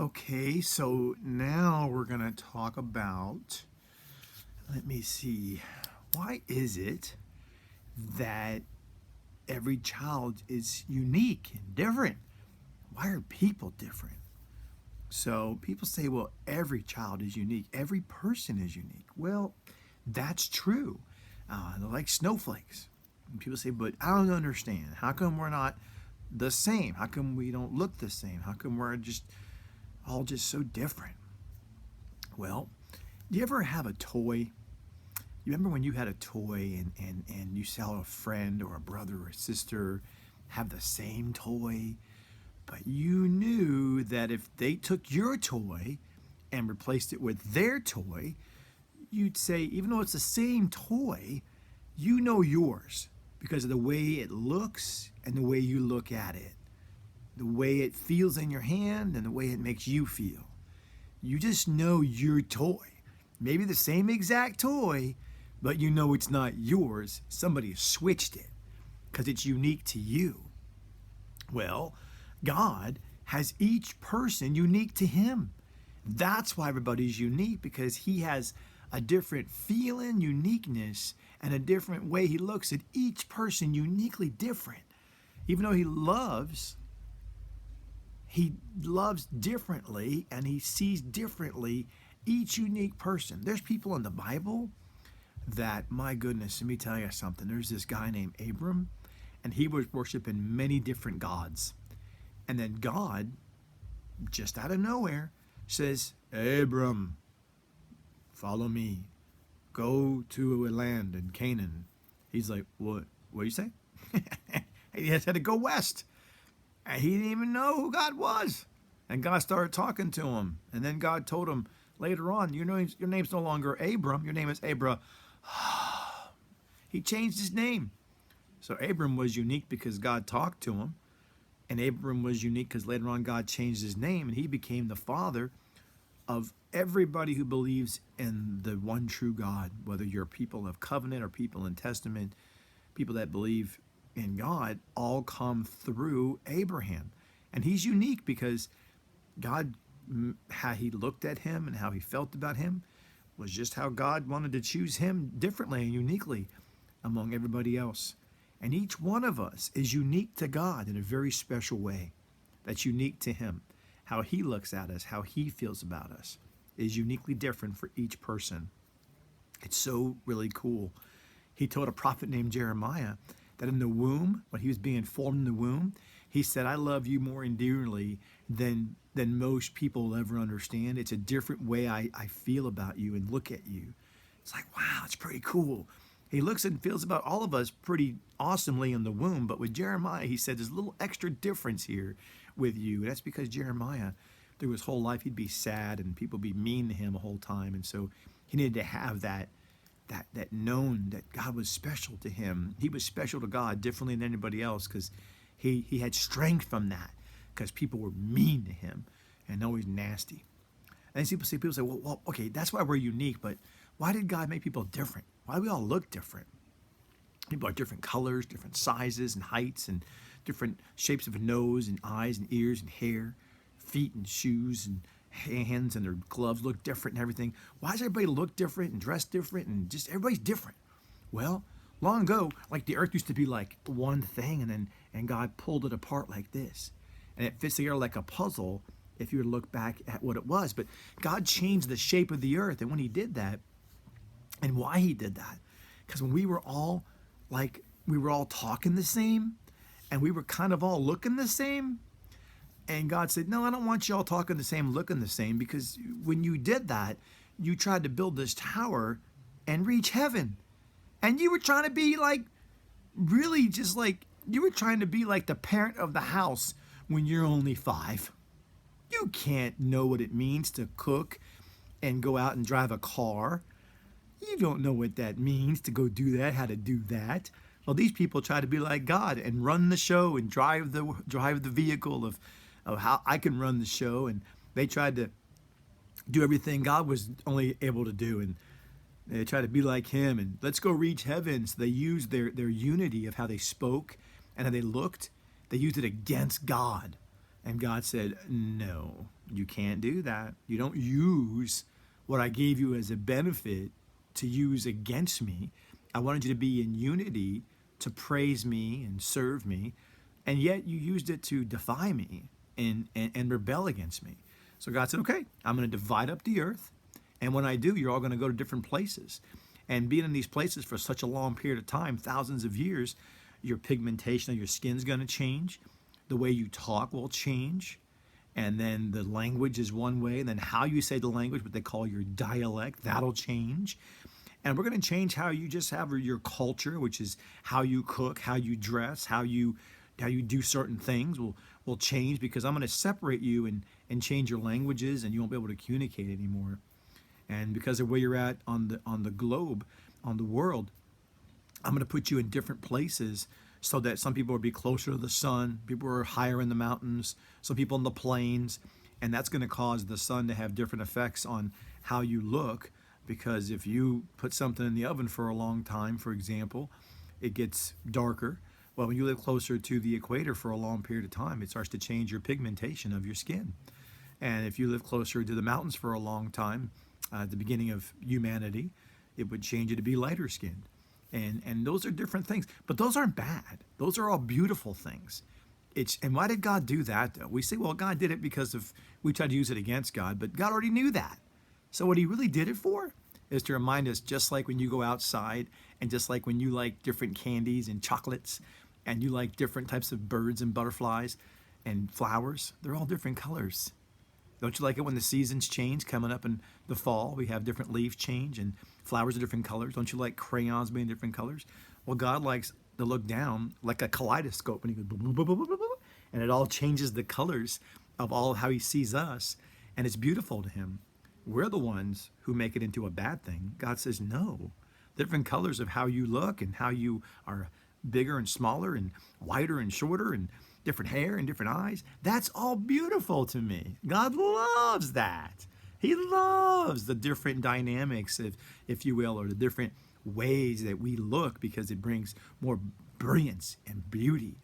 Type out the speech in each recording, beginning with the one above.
Okay, so now we're going to talk about, let me see, why is it that every child is unique and different? Why are people different? So people say, well, every child is unique, every person is unique. Well, that's true. They're like snowflakes. And people say, but I don't understand. How come we're not the same? How come we don't look the same? How come we're just all just so different? Well, do you ever have a toy? You remember when you had a toy and you saw a friend or a brother or a sister have the same toy, but you knew that if they took your toy and replaced it with their toy, you'd say, even though it's the same toy, you know yours because of the way it looks and the way you look at it, the way it feels in your hand and the way it makes you feel. You just know your toy. Maybe the same exact toy, but you know it's not yours. Somebody switched it because it's unique to you. Well, God has each person unique to him. That's why everybody's unique, because he has a different feeling, uniqueness, and a different way he looks at each person, uniquely different. Even though he loves differently and he sees differently each unique person. There's people in the Bible that, my goodness, let me tell you something. There's this guy named Abram, and he was worshiping many different gods. And then God, just out of nowhere, says, Abram, follow me. Go to a land in Canaan. He's like, what do you say? He had to go west. And he didn't even know who God was. And God started talking to him. And then God told him later on, your name's no longer Abram, your name is Abraham. He changed his name. So Abram was unique because God talked to him. And Abram was unique because later on God changed his name and he became the father of everybody who believes in the one true God, whether you're people of covenant or people in testament, people that believe in God, all come through Abraham. And he's unique because God, how he looked at him and how he felt about him was just how God wanted to choose him differently and uniquely among everybody else. And each one of us is unique to God in a very special way that's unique to him. How he looks at us, how he feels about us is uniquely different for each person. It's so really cool. He told a prophet named Jeremiah that in the womb, when he was being formed in the womb, he said, I love you more endearingly than most people will ever understand. It's a different way I feel about you and look at you. It's like, wow, it's pretty cool. He looks and feels about all of us pretty awesomely in the womb, but with Jeremiah, he said there's a little extra difference here with you. That's because Jeremiah, through his whole life, he'd be sad and people be mean to him the whole time, and so he needed to have that known that God was special to him. He was special to God differently than anybody else because he had strength from that because people were mean to him and always nasty. And people say, well, okay, that's why we're unique, but why did God make people different? Why do we all look different? People are different colors, different sizes and heights, and different shapes of nose and eyes and ears and hair, feet and shoes and hands and their gloves look different and everything. Why does everybody look different and dress different and just everybody's different? Well, long ago, like the earth used to be like one thing, and God pulled it apart like this. And it fits together like a puzzle if you were to look back at what it was. But God changed the shape of the earth, and when he did that, and why he did that, because when we were all talking the same, and we were kind of all looking the same, and God said, no, I don't want you all talking the same, looking the same, because when you did that, you tried to build this tower and reach heaven. And you were trying to be like, really just like, you were trying to be like the parent of the house when you're only 5. You can't know what it means to cook and go out and drive a car. You don't know what that means to go do that, how to do that. Well, these people try to be like God and run the show and drive the vehicle of how I can run the show. And they tried to do everything God was only able to do. And they tried to be like him and let's go reach heaven. So they used their unity of how they spoke and how they looked. They used it against God. And God said, no, you can't do that. You don't use what I gave you as a benefit to use against me. I wanted you to be in unity, to praise me and serve me, and yet you used it to defy me and rebel against me. So God said, okay, I'm going to divide up the earth, and when I do, you're all going to go to different places. And being in these places for such a long period of time, thousands of years, your pigmentation of your skin's going to change. The way you talk will change. And then the language is one way. And then how you say the language, what they call your dialect, that'll change. And we're going to change how you just have your culture, which is how you cook, how you dress, how you do certain things will change, because I'm going to separate you and change your languages, and you won't be able to communicate anymore. And because of where you're at on the globe, on the world, I'm going to put you in different places so that some people will be closer to the sun, people are higher in the mountains, some people in the plains, and that's going to cause the sun to have different effects on how you look, because if you put something in the oven for a long time, for example, it gets darker. Well, when you live closer to the equator for a long period of time, it starts to change your pigmentation of your skin. And if you live closer to the mountains for a long time, at the beginning of humanity, it would change you to be lighter skinned. And those are different things. But those aren't bad. Those are all beautiful things. And why did God do that, though? We say, well, God did it because we tried to use it against God, but God already knew that. So what he really did it for is to remind us, just like when you go outside, and just like when you like different candies and chocolates, and you like different types of birds and butterflies and flowers, they're all different colors. Don't you like it when the seasons change? Coming up in the fall, we have different leaves change and flowers are different colors. Don't you like crayons being different colors? Well, God likes to look down like a kaleidoscope, and he goes boom, boom, boom, boom, boom, boom, boom, and it all changes the colors of all how he sees us, and it's beautiful to him. We're the ones who make it into a bad thing. God says, no. Different colors of how you look and how you are bigger and smaller and wider and shorter and different hair and different eyes. That's all beautiful to me. God loves that. He loves the different dynamics, if you will, or the different ways that we look, because it brings more brilliance and beauty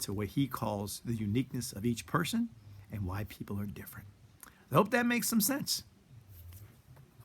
to what he calls the uniqueness of each person and why people are different. I hope that makes some sense.